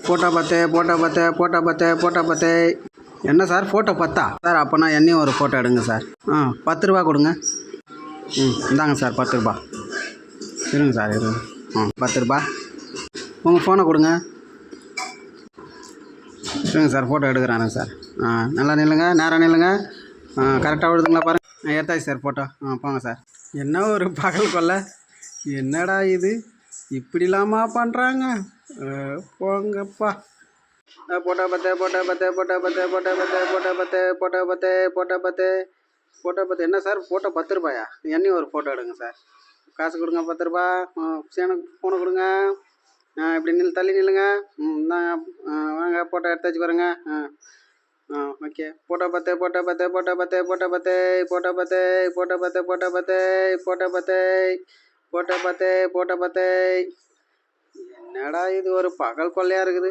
Photo பத்து photo பத்து photo பத்து ஃபோட்டோ பத்து. என்ன சார் ஃபோட்டோ பத்தா சார்? அப்போனா என்னையும் ஒரு ஃபோட்டோ எடுங்க சார். 10 ரூபா கொடுங்க. இந்தாங்க சார் 10 ரூபா. இருங்க சார் இருங்க. 10 ரூபா. உங்கள் ஃபோனை கொடுங்க. இருங்க சார் ஃபோட்டோ எடுக்கிறானுங்க சார். நல்லா நில்லுங்க, நேராக நில்லுங்க. கரெக்டாக விழுதுங்களா பாருங்கள். எடுத்தாச்சு சார் ஃபோட்டோ. போங்க சார். என்ன ஒரு பகல் கொள்ளை, என்னடா இது இப்படிலாமா பண்ணுறாங்க? போங்கப்பா. போட்டோ பத்து போட்டோ பத்து போட்டோ பத்து போட்டோ பத்து போட்டோ பத்து போட்டோ பத்து போட்டோ பத்து ஃபோட்டோ பத்து. என்ன சார் ஃபோட்டோ 10 ரூபாயா? என்னையும் ஒரு ஃபோட்டோ எடுங்க சார். காசு கொடுங்க 10 ரூபா. எனக்கு ஃபோனை கொடுங்க. இப்படி தள்ளி நில்லுங்க. வாங்க ஃபோட்டோ எடுத்தாச்சு பாருங்க. ஓகே. ஃபோட்டோ பத்து ஃபோட்டோ பத்து ஃபோட்டோ பத்து ஃபோட்டோ பத்து ஃபோட்டோ பத்து ஃபோட்டோ பத்து ஃபோட்டோ பத்து ஃபோட்டோ பத்து ஃபோட்டோ பத்து ஃபோட்டோ பத்து. என்னடா இது ஒரு பகல் கொள்ளையாக இருக்குது.